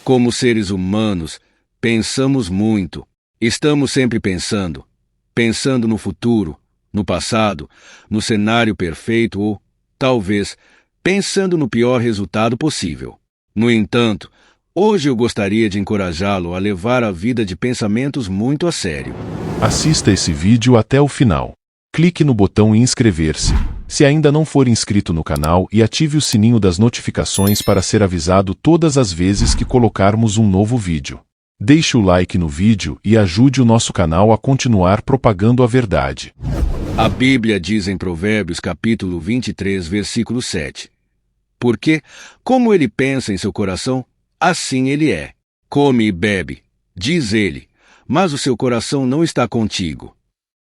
Como seres humanos, pensamos muito. Estamos sempre pensando no futuro, no passado, no cenário perfeito ou, talvez, pensando no pior resultado possível. No entanto, hoje eu gostaria de encorajá-lo a levar a vida de pensamentos muito a sério. Assista esse vídeo até o final. Clique no botão inscrever-se, se ainda não for inscrito no canal, e ative o sininho das notificações para ser avisado todas as vezes que colocarmos um novo vídeo. Deixe o like no vídeo e ajude o nosso canal a continuar propagando a verdade. A Bíblia diz em Provérbios capítulo 23, versículo 7. Porque, como ele pensa em seu coração, assim ele é. Come e bebe, diz ele, mas o seu coração não está contigo.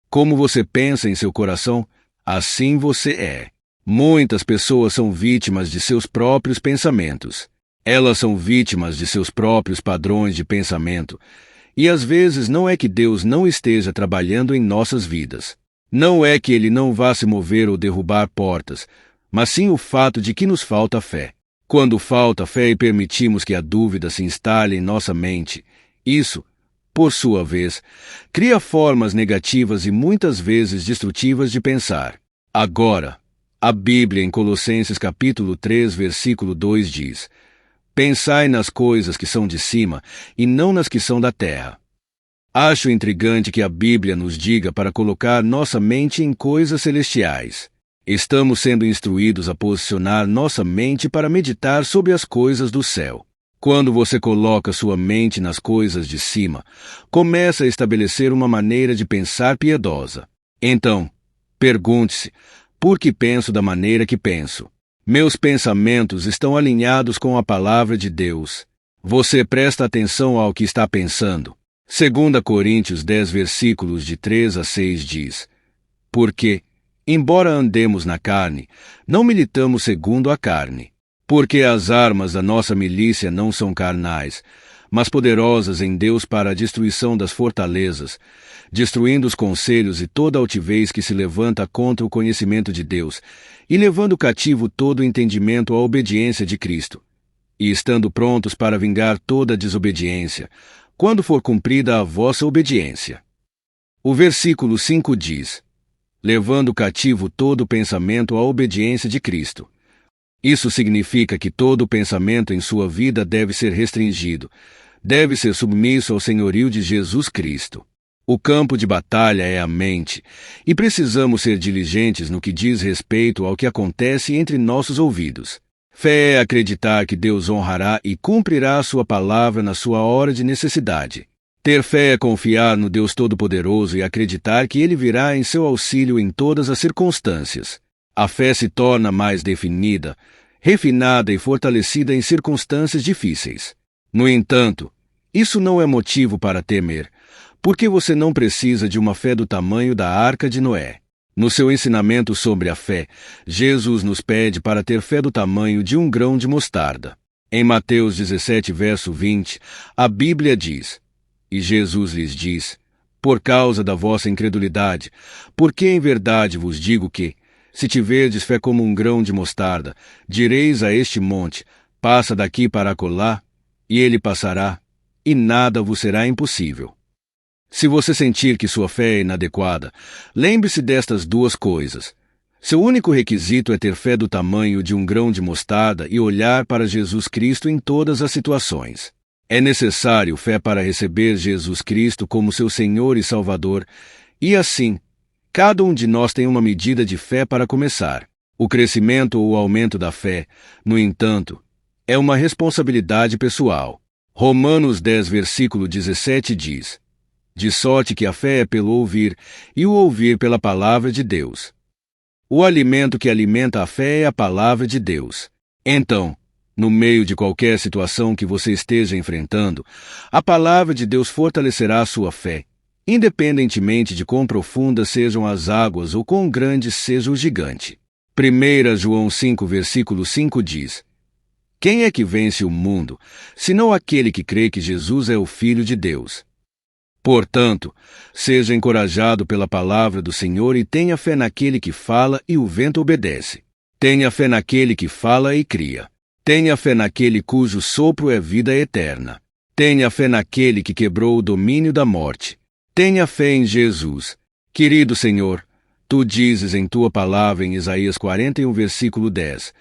Como você pensa em seu coração, assim você é. Muitas pessoas são vítimas de seus próprios pensamentos. Elas são vítimas de seus próprios padrões de pensamento. E às vezes não é que Deus não esteja trabalhando em nossas vidas. Não é que Ele não vá se mover ou derrubar portas, mas sim o fato de que nos falta fé. Quando falta fé e permitimos que a dúvida se instale em nossa mente, isso, por sua vez, cria formas negativas e muitas vezes destrutivas de pensar. Agora, a Bíblia em Colossenses capítulo 3, versículo 2 diz: Pensai nas coisas que são de cima e não nas que são da terra. Acho intrigante que a Bíblia nos diga para colocar nossa mente em coisas celestiais. Estamos sendo instruídos a posicionar nossa mente para meditar sobre as coisas do céu. Quando você coloca sua mente nas coisas de cima, começa a estabelecer uma maneira de pensar piedosa. Então, pergunte-se, por que penso da maneira que penso? Meus pensamentos estão alinhados com a palavra de Deus. Você presta atenção ao que está pensando. 2 Coríntios 10, versículos de 3 a 6 diz: Porque, embora andemos na carne, não militamos segundo a carne. Porque as armas da nossa milícia não são carnais, mas poderosas em Deus para a destruição das fortalezas, destruindo os conselhos e toda altivez que se levanta contra o conhecimento de Deus, e levando cativo todo o entendimento à obediência de Cristo, e estando prontos para vingar toda a desobediência, quando for cumprida a vossa obediência. O versículo 5 diz: Levando cativo todo o pensamento à obediência de Cristo. Isso significa que todo o pensamento em sua vida deve ser restringido, deve ser submisso ao senhorio de Jesus Cristo. O campo de batalha é a mente, e precisamos ser diligentes no que diz respeito ao que acontece entre nossos ouvidos. Fé é acreditar que Deus honrará e cumprirá a sua palavra na sua hora de necessidade. Ter fé é confiar no Deus Todo-Poderoso e acreditar que Ele virá em seu auxílio em todas as circunstâncias. A fé se torna mais definida, refinada e fortalecida em circunstâncias difíceis. No entanto, isso não é motivo para temer, porque você não precisa de uma fé do tamanho da Arca de Noé. No seu ensinamento sobre a fé, Jesus nos pede para ter fé do tamanho de um grão de mostarda. Em Mateus 17, verso 20, a Bíblia diz: E Jesus lhes diz: Por causa da vossa incredulidade, porque em verdade vos digo que, se tiverdes fé como um grão de mostarda, direis a este monte: Passa daqui para acolá, e ele passará, e nada vos será impossível. Se você sentir que sua fé é inadequada, lembre-se destas duas coisas. Seu único requisito é ter fé do tamanho de um grão de mostarda e olhar para Jesus Cristo em todas as situações. É necessário fé para receber Jesus Cristo como seu Senhor e Salvador, e assim, cada um de nós tem uma medida de fé para começar. O crescimento ou aumento da fé, no entanto, é uma responsabilidade pessoal. Romanos 10, versículo 17 diz: De sorte que a fé é pelo ouvir, e o ouvir pela palavra de Deus. O alimento que alimenta a fé é a palavra de Deus. Então, no meio de qualquer situação que você esteja enfrentando, a palavra de Deus fortalecerá a sua fé, independentemente de quão profundas sejam as águas ou quão grande seja o gigante. 1 João 5, versículo 5 diz: Quem é que vence o mundo, senão aquele que crê que Jesus é o Filho de Deus? Portanto, seja encorajado pela palavra do Senhor e tenha fé naquele que fala e o vento obedece. Tenha fé naquele que fala e cria. Tenha fé naquele cujo sopro é vida eterna. Tenha fé naquele que quebrou o domínio da morte. Tenha fé em Jesus. Querido Senhor, Tu dizes em Tua palavra em Isaías 41, versículo 10,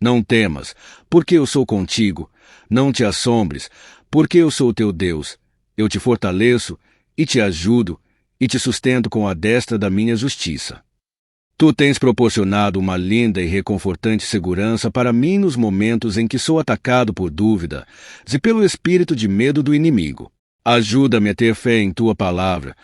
Não temas, porque eu sou contigo. Não te assombres, porque eu sou teu Deus. Eu te fortaleço, e te ajudo, e te sustento com a destra da minha justiça. Tu tens proporcionado uma linda e reconfortante segurança para mim nos momentos em que sou atacado por dúvidas e pelo espírito de medo do inimigo. Ajuda-me a ter fé em Tua palavra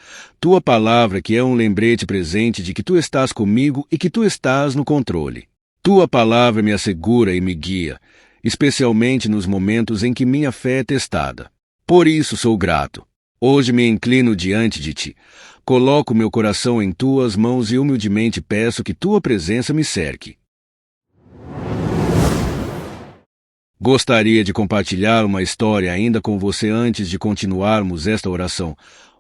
que é um lembrete presente de que Tu estás comigo e que Tu estás no controle. Tua palavra me assegura e me guia, especialmente nos momentos em que minha fé é testada. Por isso sou grato. Hoje me inclino diante de Ti. Coloco meu coração em Tuas mãos e humildemente peço que Tua presença me cerque. Gostaria de compartilhar uma história ainda com você antes de continuarmos esta oração.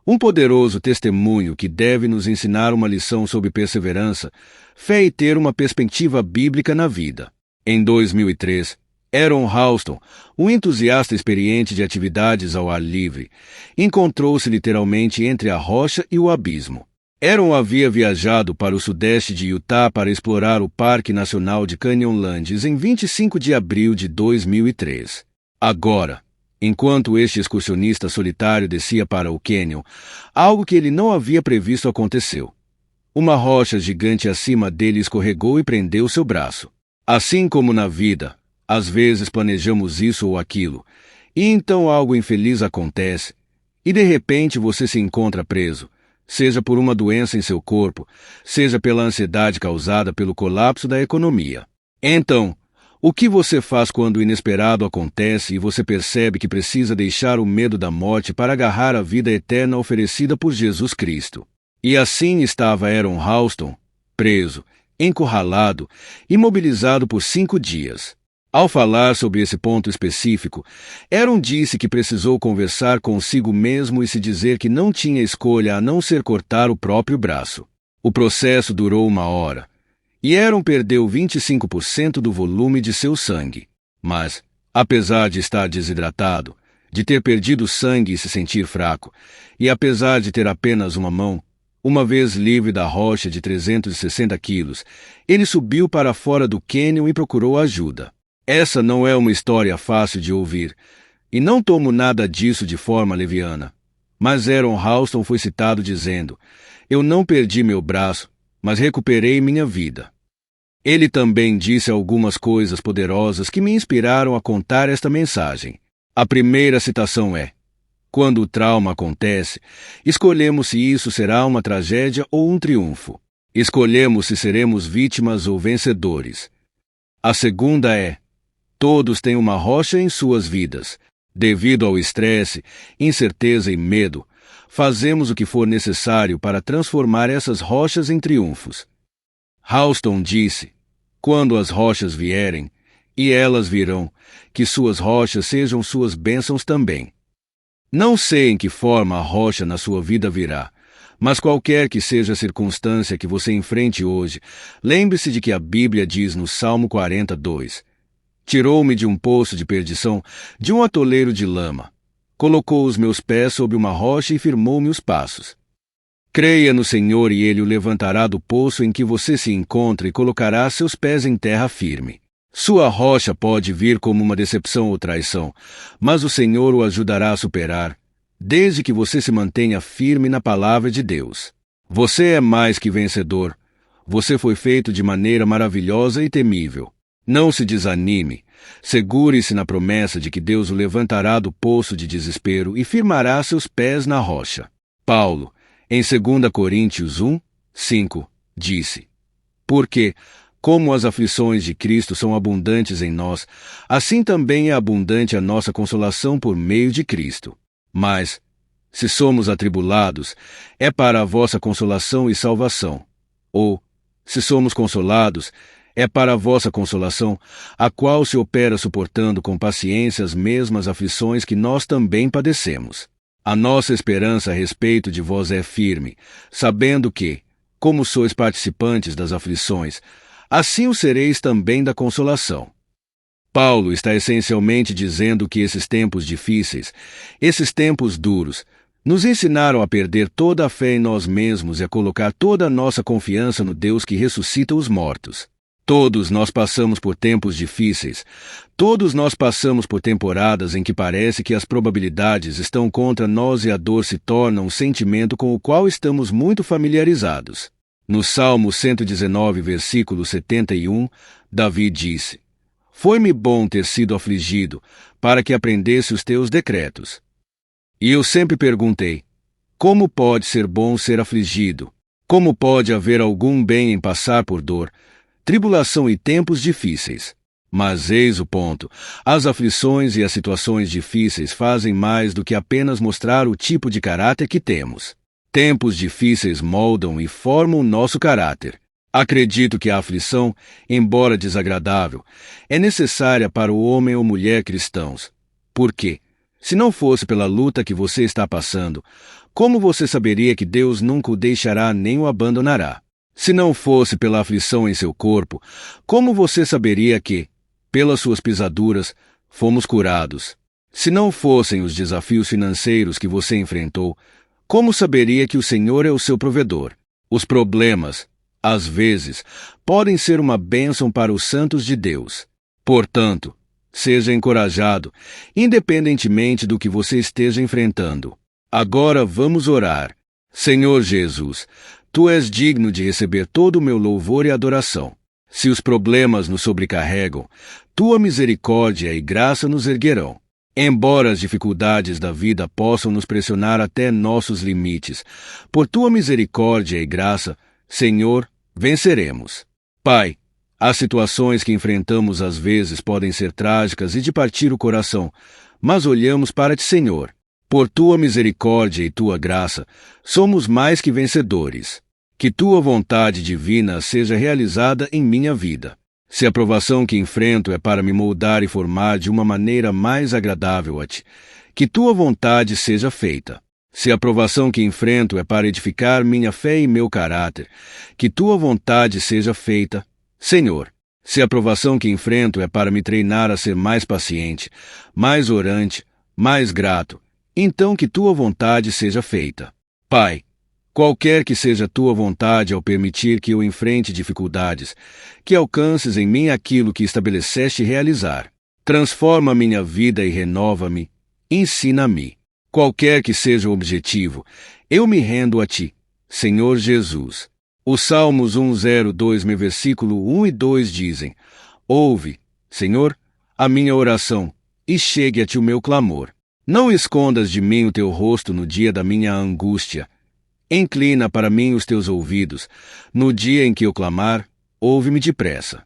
Um poderoso testemunho que deve nos ensinar uma lição sobre perseverança, fé e ter uma perspectiva bíblica na vida. Em 2003, Aaron Halston, um entusiasta experiente de atividades ao ar livre, encontrou-se literalmente entre a rocha e o abismo. Aaron havia viajado para o sudeste de Utah para explorar o Parque Nacional de Canyonlands em 25 de abril de 2003. Agora, enquanto este excursionista solitário descia para o cânion, algo que ele não havia previsto aconteceu. Uma rocha gigante acima dele escorregou e prendeu seu braço. Assim como na vida, às vezes planejamos isso ou aquilo, e então algo infeliz acontece, e de repente você se encontra preso, seja por uma doença em seu corpo, seja pela ansiedade causada pelo colapso da economia. Então, o que você faz quando o inesperado acontece e você percebe que precisa deixar o medo da morte para agarrar a vida eterna oferecida por Jesus Cristo? E assim estava Aaron Halston, preso, encurralado, imobilizado por 5 dias. Ao falar sobre esse ponto específico, Aaron disse que precisou conversar consigo mesmo e se dizer que não tinha escolha a não ser cortar o próprio braço. O processo durou 1 hora, e Aaron perdeu 25% do volume de seu sangue. Mas, apesar de estar desidratado, de ter perdido sangue e se sentir fraco, e apesar de ter apenas uma mão, uma vez livre da rocha de 360 quilos, ele subiu para fora do cânion e procurou ajuda. Essa não é uma história fácil de ouvir, e não tomo nada disso de forma leviana. Mas Aaron Halston foi citado dizendo: Eu não perdi meu braço, mas recuperei minha vida. Ele também disse algumas coisas poderosas que me inspiraram a contar esta mensagem. A primeira citação é: Quando o trauma acontece, escolhemos se isso será uma tragédia ou um triunfo. Escolhemos se seremos vítimas ou vencedores. A segunda é: Todos têm uma rocha em suas vidas. Devido ao estresse, incerteza e medo, fazemos o que for necessário para transformar essas rochas em triunfos. Halston disse: Quando as rochas vierem, e elas virão, que suas rochas sejam suas bênçãos também. Não sei em que forma a rocha na sua vida virá, mas qualquer que seja a circunstância que você enfrente hoje, lembre-se de que a Bíblia diz no Salmo 42, Tirou-me de um poço de perdição, de um atoleiro de lama. Colocou os meus pés sobre uma rocha e firmou-me os passos. Creia no Senhor e Ele o levantará do poço em que você se encontra e colocará seus pés em terra firme. Sua rocha pode vir como uma decepção ou traição, mas o Senhor o ajudará a superar, desde que você se mantenha firme na palavra de Deus. Você é mais que vencedor. Você foi feito de maneira maravilhosa e temível. Não se desanime. Segure-se na promessa de que Deus o levantará do poço de desespero e firmará seus pés na rocha. Paulo, em 2 Coríntios 1, 5, disse: Porque, como as aflições de Cristo são abundantes em nós, assim também é abundante a nossa consolação por meio de Cristo. Mas, se somos atribulados, é para a vossa consolação e salvação. Ou, se somos consolados, é para a vossa consolação, a qual se opera suportando com paciência as mesmas aflições que nós também padecemos. A nossa esperança a respeito de vós é firme, sabendo que, como sois participantes das aflições, assim o sereis também da consolação. Paulo está essencialmente dizendo que esses tempos difíceis, esses tempos duros, nos ensinaram a perder toda a fé em nós mesmos e a colocar toda a nossa confiança no Deus que ressuscita os mortos. Todos nós passamos por tempos difíceis. Todos nós passamos por temporadas em que parece que as probabilidades estão contra nós e a dor se torna um sentimento com o qual estamos muito familiarizados. No Salmo 119, versículo 71, Davi disse: "Foi-me bom ter sido afligido, para que aprendesse os teus decretos." E eu sempre perguntei: como pode ser bom ser afligido? Como pode haver algum bem em passar por dor, tribulação e tempos difíceis? Mas eis o ponto: as aflições e as situações difíceis fazem mais do que apenas mostrar o tipo de caráter que temos. Tempos difíceis moldam e formam nosso caráter. Acredito que a aflição, embora desagradável, é necessária para o homem ou mulher cristãos. Por quê? Se não fosse pela luta que você está passando, como você saberia que Deus nunca o deixará nem o abandonará? Se não fosse pela aflição em seu corpo, como você saberia que, pelas suas pisaduras, fomos curados? Se não fossem os desafios financeiros que você enfrentou, como saberia que o Senhor é o seu provedor? Os problemas, às vezes, podem ser uma bênção para os santos de Deus. Portanto, seja encorajado, independentemente do que você esteja enfrentando. Agora vamos orar. Senhor Jesus, Tu és digno de receber todo o meu louvor e adoração. Se os problemas nos sobrecarregam, Tua misericórdia e graça nos erguerão. Embora as dificuldades da vida possam nos pressionar até nossos limites, por Tua misericórdia e graça, Senhor, venceremos. Pai, as situações que enfrentamos às vezes podem ser trágicas e de partir o coração, mas olhamos para Ti, Senhor. Por Tua misericórdia e Tua graça, somos mais que vencedores. Que Tua vontade divina seja realizada em minha vida. Se a provação que enfrento é para me moldar e formar de uma maneira mais agradável a Ti, que Tua vontade seja feita. Se a provação que enfrento é para edificar minha fé e meu caráter, que Tua vontade seja feita, Senhor. Se a provação que enfrento é para me treinar a ser mais paciente, mais orante, mais grato, então que Tua vontade seja feita. Pai, qualquer que seja Tua vontade ao permitir que eu enfrente dificuldades, que alcances em mim aquilo que estabeleceste realizar. Transforma minha vida e renova-me, ensina-me. Qualquer que seja o objetivo, eu me rendo a Ti, Senhor Jesus. Os Salmos 102, versículo 1 e 2 dizem: ouve, Senhor, a minha oração, e chegue a Ti o meu clamor. Não escondas de mim o Teu rosto no dia da minha angústia. Inclina para mim os Teus ouvidos. No dia em que eu clamar, ouve-me depressa.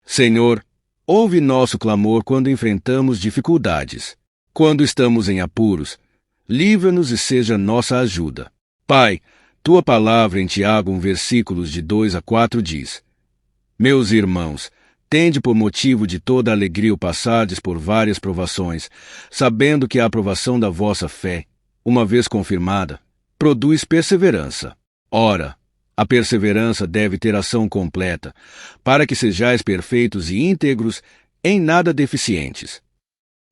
Senhor, ouve nosso clamor quando enfrentamos dificuldades. Quando estamos em apuros, livra-nos e seja nossa ajuda. Pai, Tua palavra em Tiago, versículos de 2 a 4 diz: meus irmãos, tende por motivo de toda alegria o passardes por várias provações, sabendo que a aprovação da vossa fé, uma vez confirmada, produz perseverança. Ora, a perseverança deve ter ação completa, para que sejais perfeitos e íntegros, em nada deficientes.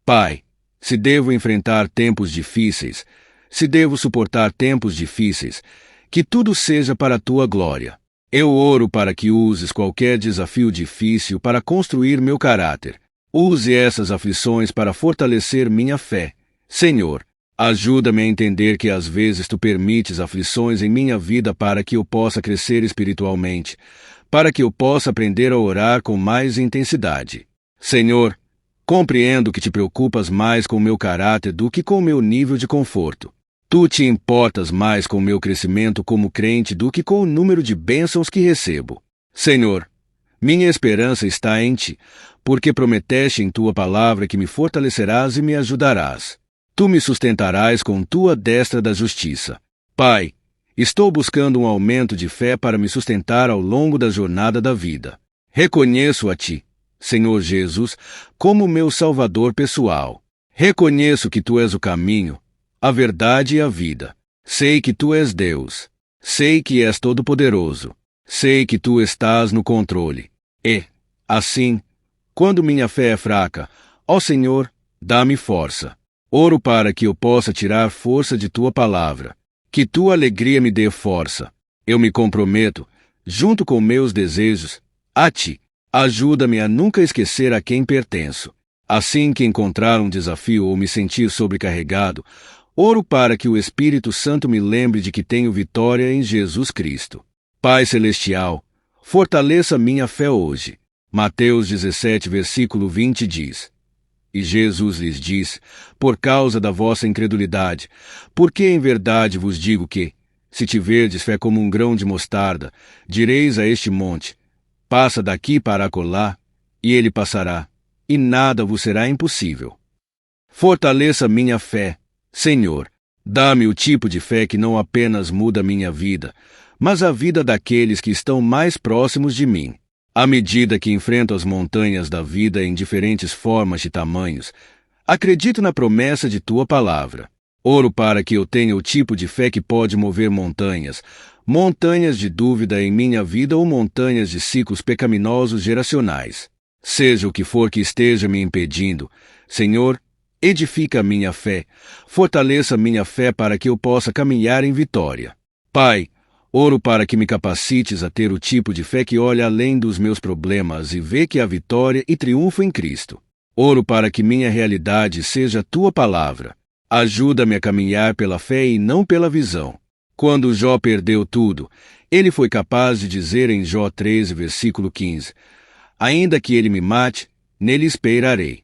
Pai, se devo enfrentar tempos difíceis, se devo suportar tempos difíceis, que tudo seja para a Tua glória. Eu oro para que uses qualquer desafio difícil para construir meu caráter. Use essas aflições para fortalecer minha fé. Senhor, ajuda-me a entender que às vezes Tu permites aflições em minha vida para que eu possa crescer espiritualmente, para que eu possa aprender a orar com mais intensidade. Senhor, compreendo que Te preocupas mais com o meu caráter do que com o meu nível de conforto. Tu Te importas mais com o meu crescimento como crente do que com o número de bênçãos que recebo. Senhor, minha esperança está em Ti, porque prometeste em Tua palavra que me fortalecerás e me ajudarás. Tu me sustentarás com Tua destra da justiça. Pai, estou buscando um aumento de fé para me sustentar ao longo da jornada da vida. Reconheço a Ti, Senhor Jesus, como meu Salvador pessoal. Reconheço que Tu és o caminho, a verdade e a vida. Sei que Tu és Deus. Sei que és todo-poderoso. Sei que Tu estás no controle. E, assim, Quando minha fé é fraca, ó Senhor, dá-me força. Oro para que eu possa tirar força de tua palavra. Que tua alegria me dê força. Eu me comprometo, junto com meus desejos, a ti. Ajuda-me a nunca esquecer a quem pertenço. Assim que encontrar um desafio ou me sentir sobrecarregado, oro para que o Espírito Santo me lembre de que tenho vitória em Jesus Cristo. Pai Celestial, fortaleça minha fé hoje. Mateus 17, versículo 20 diz: E Jesus lhes diz, por causa da vossa incredulidade, porque em verdade vos digo que, se tiverdes fé como um grão de mostarda, direis a este monte, passa daqui para acolá, e ele passará, e nada vos será impossível. Fortaleça minha fé, Senhor. Dá-me o tipo de fé que não apenas muda minha vida, mas a vida daqueles que estão mais próximos de mim. À medida que enfrento as montanhas da vida em diferentes formas e tamanhos, acredito na promessa de tua palavra. Oro para que eu tenha o tipo de fé que pode mover montanhas, montanhas de dúvida em minha vida ou montanhas de ciclos pecaminosos geracionais. Seja o que for que esteja me impedindo, Senhor, edifica a minha fé, fortaleça minha fé para que eu possa caminhar em vitória. Pai, oro para que me capacites a ter o tipo de fé que olha além dos meus problemas e vê que há vitória e triunfo em Cristo. Oro para que minha realidade seja a tua palavra. Ajuda-me a caminhar pela fé e não pela visão. Quando Jó perdeu tudo, ele foi capaz de dizer em Jó 13, versículo 15, ainda que ele me mate, nele esperarei.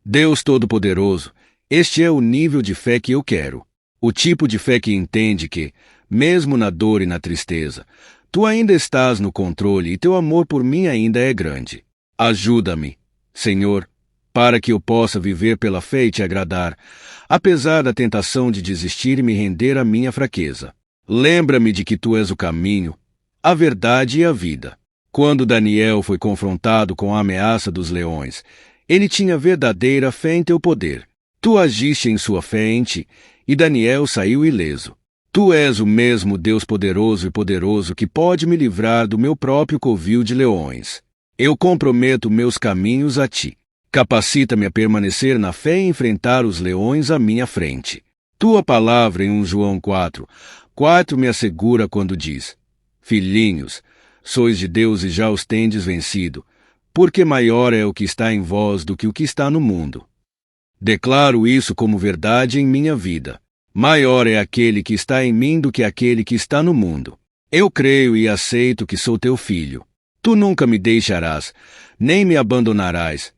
Deus Todo-Poderoso, este é o nível de fé que eu quero. O tipo de fé que entende que, mesmo na dor e na tristeza, tu ainda estás no controle e teu amor por mim ainda é grande. Ajuda-me, Senhor, para que eu possa viver pela fé e te agradar, apesar da tentação de desistir e me render à minha fraqueza. Lembra-me de que tu és o caminho, a verdade e a vida. Quando Daniel foi confrontado com a ameaça dos leões, ele tinha verdadeira fé em teu poder. Tu agiste em sua fé em ti, e Daniel saiu ileso. Tu és o mesmo Deus poderoso e poderoso que pode me livrar do meu próprio covil de leões. Eu comprometo meus caminhos a ti. Capacita-me a permanecer na fé e enfrentar os leões à minha frente. Tua palavra em 1 João 4 me assegura quando diz: Filhinhos, sois de Deus e já os tendes vencido, porque maior é o que está em vós do que o que está no mundo. Declaro isso como verdade em minha vida. Maior é aquele que está em mim do que aquele que está no mundo. Eu creio e aceito que sou teu filho. Tu nunca me deixarás, nem me abandonarás.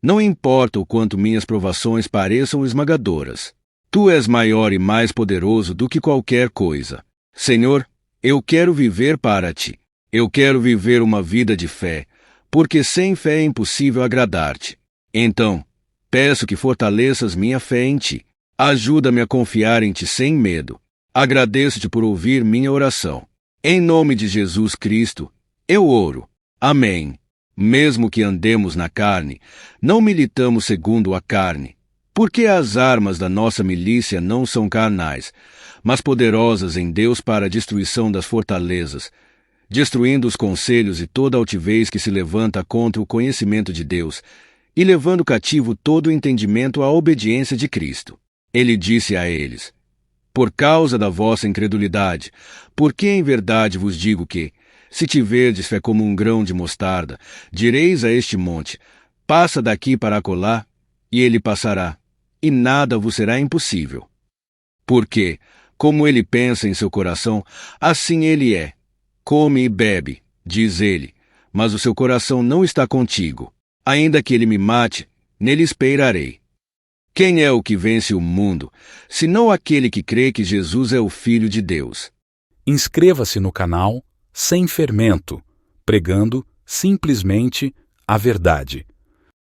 Não importa o quanto minhas provações pareçam esmagadoras. Tu és maior e mais poderoso do que qualquer coisa. Senhor, eu quero viver para ti. Eu quero viver uma vida de fé, porque sem fé é impossível agradar-te. Então, peço que fortaleças minha fé em ti. Ajuda-me a confiar em ti sem medo. Agradeço-te por ouvir minha oração. Em nome de Jesus Cristo, eu oro. Amém. Mesmo que andemos na carne, não militamos segundo a carne, porque as armas da nossa milícia não são carnais, mas poderosas em Deus para a destruição das fortalezas, destruindo os conselhos e toda altivez que se levanta contra o conhecimento de Deus, e levando cativo todo o entendimento à obediência de Cristo. Ele disse a eles: Por causa da vossa incredulidade, porque em verdade vos digo que, se tiverdes fé como um grão de mostarda, direis a este monte, passa daqui para acolá, e ele passará, e nada vos será impossível. Porque, como ele pensa em seu coração, assim ele é. Come e bebe, diz ele, mas o seu coração não está contigo. Ainda que ele me mate, nele esperarei. Quem é o que vence o mundo, senão aquele que crê que Jesus é o Filho de Deus? Inscreva-se no canal Sem Fermento, pregando simplesmente a verdade.